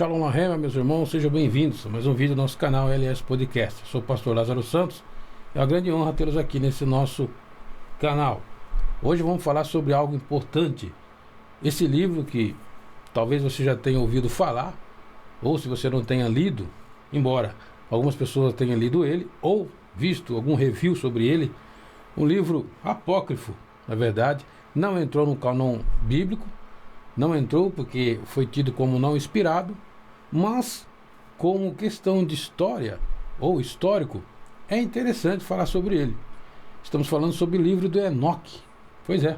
Shalom Ahem, meus irmãos, sejam bem-vindos a mais um vídeo do nosso canal LS Podcast. Eu sou o pastor Lázaro Santos, é uma grande honra tê-los aqui nesse nosso canal. Hoje vamos falar sobre algo importante. Esse livro que talvez você já tenha ouvido falar, ou se você não tenha lido, embora algumas pessoas tenham lido ele, ou visto algum review sobre ele, um livro apócrifo, na verdade, não entrou no cânon bíblico, não entrou porque foi tido como não inspirado, mas como questão de história ou histórico, é interessante falar sobre ele. Estamos falando sobre o livro do Enoque. Pois é,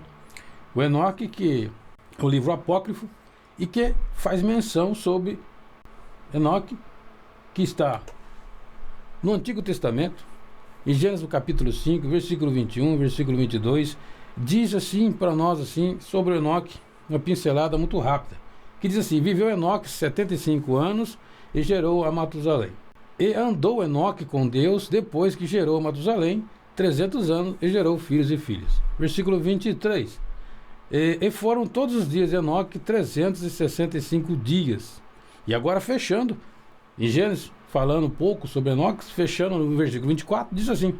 o Enoque, que é um livro apócrifo e que faz menção sobre Enoque, que está no Antigo Testamento, em Gênesis capítulo 5, versículo 21, versículo 22, diz assim para nós assim sobre Enoque, uma pincelada muito rápida, que diz assim: viveu Enoque 75 anos e gerou a Matusalém. E andou Enoque com Deus depois que gerou a Matusalém 300 anos e gerou filhos e filhas. Versículo 23. E foram todos os dias de Enoque 365 dias. E agora fechando, em Gênesis, falando um pouco sobre Enoque, fechando no versículo 24, diz assim: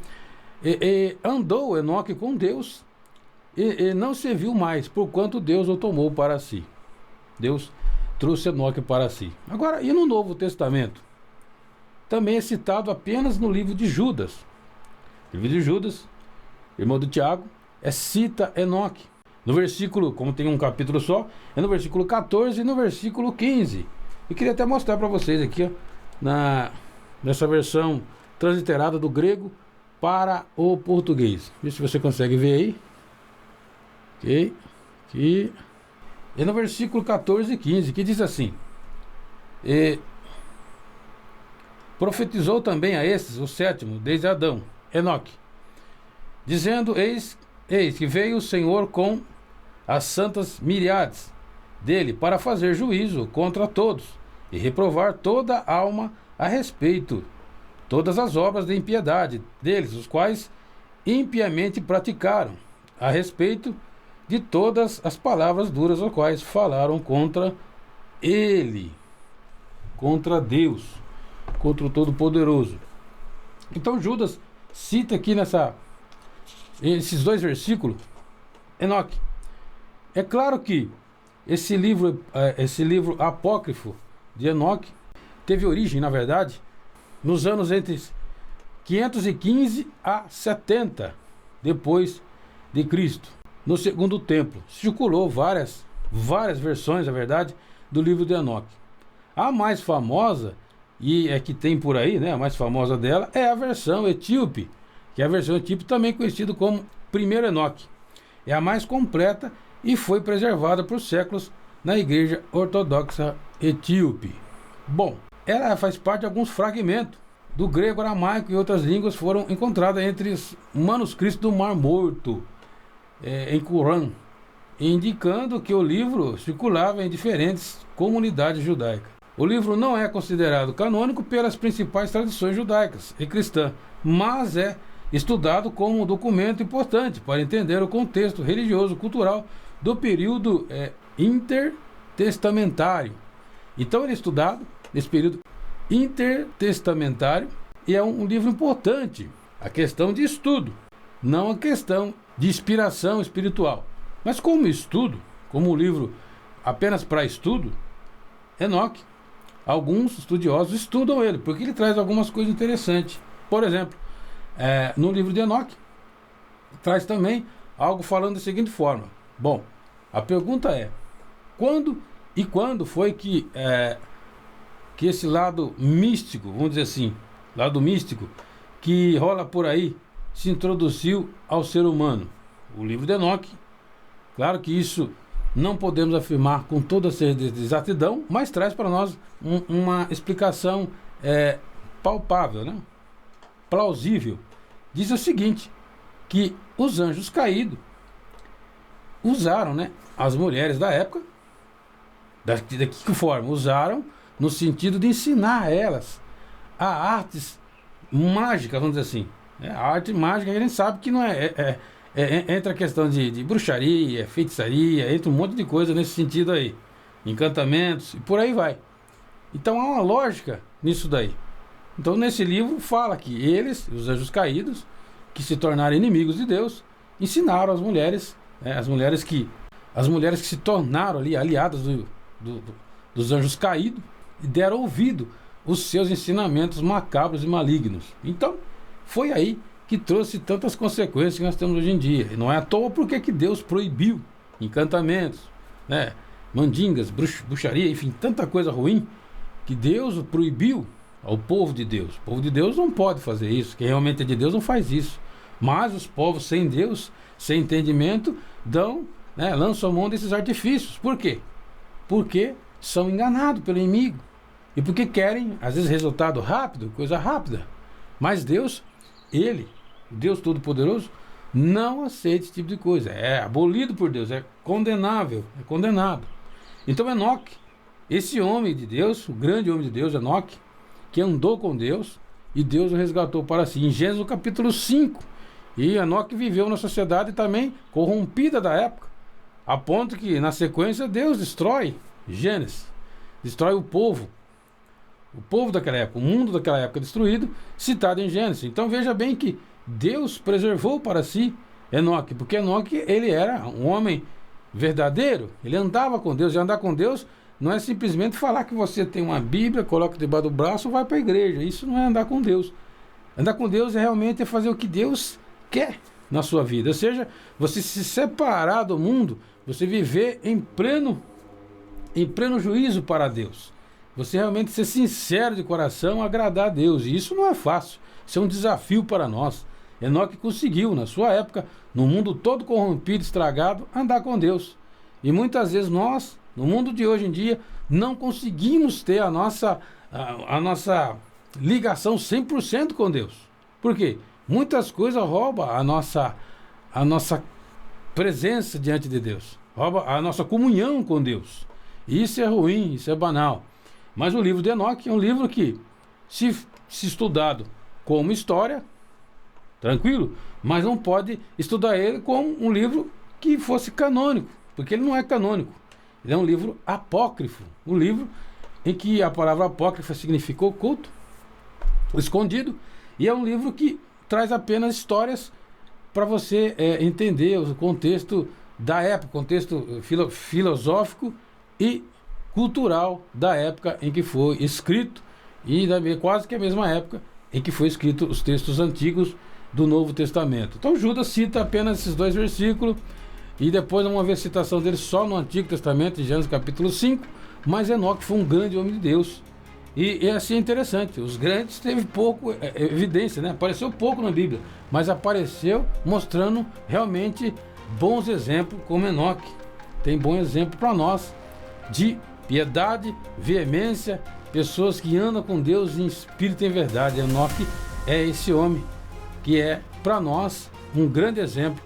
e andou Enoque com Deus e não se viu mais, porquanto Deus o tomou para si. Deus trouxe Enoque para si. Agora, e no Novo Testamento? Também é citado apenas no livro de Judas. O livro de Judas, irmão do Tiago, cita Enoque. No versículo, como tem um capítulo só, é no versículo 14 e no versículo 15. Eu queria até mostrar para vocês aqui, ó, nessa versão transliterada do grego para o português. Vê se você consegue ver aí. Ok, aqui. E no versículo 14 e 15, que diz assim: profetizou também a estes, o sétimo, desde Adão, Enoque, dizendo: eis que veio o Senhor com as santas miríades dele, para fazer juízo contra todos, e reprovar toda alma a respeito todas as obras de impiedade deles, os quais impiamente praticaram, a respeito de todas as palavras duras as quais falaram contra ele, contra Deus, contra o Todo-Poderoso. Então Judas cita aqui esses dois versículos Enoque. É claro que esse livro apócrifo de Enoque teve origem, na verdade, nos anos entre 515 a 70 depois de Cristo. No segundo templo, circulou várias versões, na verdade, do livro de Enoque. A mais famosa, e é que tem por aí, né, a mais famosa dela, é a versão etíope, que é a versão etíope também conhecida como Primeiro Enoque. É a mais completa e foi preservada por séculos na Igreja Ortodoxa Etíope. Bom, ela faz parte de alguns fragmentos do grego, aramaico e outras línguas foram encontradas entre os manuscritos do Mar Morto, em Qumran, indicando que o livro circulava em diferentes comunidades judaicas. O livro não é considerado canônico pelas principais tradições judaicas e cristãs, mas é estudado como um documento importante para entender o contexto religioso cultural do período intertestamentário. Então ele é estudado nesse período intertestamentário e é um livro importante, a questão de estudo, não a questão de inspiração espiritual. Mas como estudo, como um livro apenas para estudo, Enoque, alguns estudiosos estudam ele, porque ele traz algumas coisas interessantes. Por exemplo, no livro de Enoque, traz também algo falando da seguinte forma. Bom, a pergunta é: quando foi que esse lado místico, vamos dizer assim, lado místico, que rola por aí, se introduziu ao ser humano? O livro de Enoque, claro que isso não podemos afirmar com toda exatidão, mas traz para nós uma explicação palpável, né? Plausível. Diz o seguinte, que os anjos caídos usaram, né, as mulheres da época, da que forma? Usaram no sentido de ensinar a elas a artes mágicas, vamos dizer assim. A arte mágica a gente sabe que não entra a questão de bruxaria, feitiçaria, entra um monte de coisa nesse sentido aí, encantamentos e por aí vai. Então há uma lógica nisso daí. Então nesse livro fala que eles, os anjos caídos, que se tornaram inimigos de Deus, ensinaram as mulheres, né, as mulheres que se tornaram ali aliadas dos anjos caídos e deram ouvido os seus ensinamentos macabros e malignos. Então foi aí que trouxe tantas consequências que nós temos hoje em dia. E não é à toa porque que Deus proibiu encantamentos, né, mandingas, bruxaria, enfim, tanta coisa ruim que Deus proibiu ao povo de Deus. O povo de Deus não pode fazer isso. Quem realmente é de Deus não faz isso. Mas os povos sem Deus, sem entendimento, lançam mão desses artifícios. Por quê? Porque são enganados pelo inimigo. E porque querem, às vezes, resultado rápido, coisa rápida. Mas Deus, Ele, o Deus Todo-Poderoso, não aceita esse tipo de coisa. É abolido por Deus, é condenável, é condenado. Então Enoque, esse homem de Deus, o grande homem de Deus, Enoque, que andou com Deus e Deus o resgatou para si. Em Gênesis no capítulo 5. E Enoque viveu na sociedade também corrompida da época, a ponto que na sequência Deus destrói Gênesis, destrói o povo daquela época, o mundo daquela época destruído, citado em Gênesis. Então veja bem que Deus preservou para si Enoque, porque Enoque ele era um homem verdadeiro, ele andava com Deus, e andar com Deus não é simplesmente falar que você tem uma Bíblia, coloca debaixo do braço e vai para a igreja. Isso não é andar com Deus. Andar com Deus é realmente fazer o que Deus quer na sua vida. Ou seja, você se separar do mundo, você viver em pleno juízo para Deus. Você realmente ser sincero de coração, agradar a Deus. E isso não é fácil. Isso é um desafio para nós. Enoque conseguiu, na sua época, no mundo todo corrompido, estragado, andar com Deus. E muitas vezes nós, no mundo de hoje em dia, não conseguimos ter a nossa ligação 100% com Deus. Por quê? Muitas coisas roubam a nossa presença diante de Deus. Rouba a nossa comunhão com Deus. E isso é ruim, isso é banal. Mas o livro de Enoque é um livro que, se estudado como história, tranquilo, mas não pode estudar ele como um livro que fosse canônico, porque ele não é canônico. Ele é um livro apócrifo, um livro em que a palavra apócrifa significa oculto, escondido, e é um livro que traz apenas histórias para você entender o contexto da época, contexto filosófico e cultural da época em que foi escrito, e quase que a mesma época em que foi escrito os textos antigos do Novo Testamento. Então Judas cita apenas esses 2 versículos, e depois vamos ver a citação dele só no Antigo Testamento, em Gênesis capítulo 5, mas Enoque foi um grande homem de Deus. E assim é interessante, os grandes teve pouco evidência, né? Apareceu pouco na Bíblia, mas apareceu mostrando realmente bons exemplos, como Enoque. Tem bom exemplo para nós de piedade, veemência, pessoas que andam com Deus em espírito e em verdade. Enoque é esse homem que é para nós um grande exemplo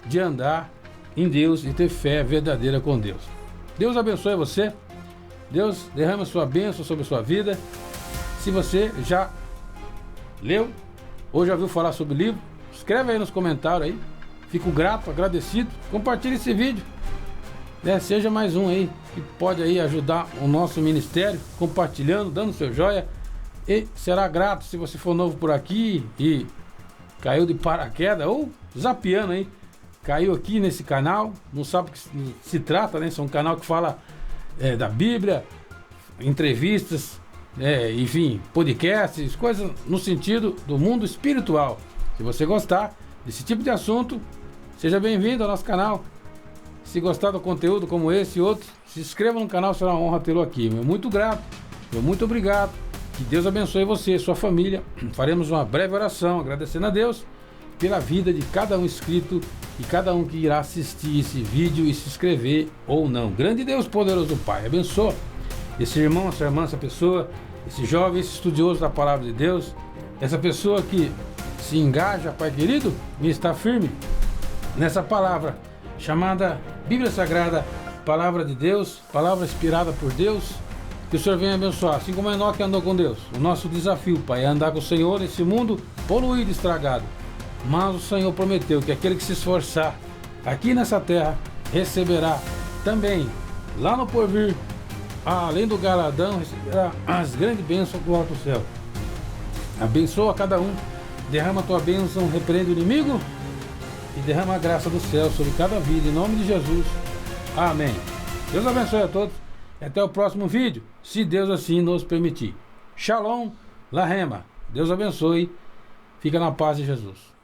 de andar em Deus e ter fé verdadeira com Deus. Deus abençoe você. Deus derrama sua bênção sobre a sua vida. Se você já leu ou já ouviu falar sobre o livro, escreve aí nos comentários aí. Fico grato, agradecido. Compartilhe esse vídeo. Seja mais um aí que pode aí ajudar o nosso ministério, compartilhando, dando seu joia. E será grato se você for novo por aqui e caiu de paraquedas ou zapeando aí. Caiu aqui nesse canal, não sabe o que se trata, né? Esse é um canal que fala da Bíblia, entrevistas, enfim, podcasts, coisas no sentido do mundo espiritual. Se você gostar desse tipo de assunto, seja bem-vindo ao nosso canal. Se gostar do conteúdo como esse e outros, se inscreva no canal, será uma honra tê-lo aqui. Meu muito grato, meu muito obrigado. Que Deus abençoe você e sua família. Faremos uma breve oração, agradecendo a Deus pela vida de cada um inscrito e cada um que irá assistir esse vídeo e se inscrever ou não. Grande Deus poderoso Pai, abençoa esse irmão, essa irmã, essa pessoa, esse jovem, esse estudioso da palavra de Deus, essa pessoa que se engaja, Pai querido, e está firme nessa palavra chamada Bíblia Sagrada, palavra de Deus, palavra inspirada por Deus. Que o Senhor venha abençoar, assim como Enoque andou com Deus. O nosso desafio, Pai, é andar com o Senhor nesse mundo poluído, estragado. Mas o Senhor prometeu que aquele que se esforçar aqui nessa terra receberá também lá no porvir além do galardão, receberá as grandes bênçãos do alto céu. Abençoa cada um, derrama a tua bênção, repreende o inimigo e derrama a graça do céu sobre cada vida, em nome de Jesus. Amém. Deus abençoe a todos e até o próximo vídeo, se Deus assim nos permitir. Shalom, Lahema. Deus abençoe. Fica na paz de Jesus.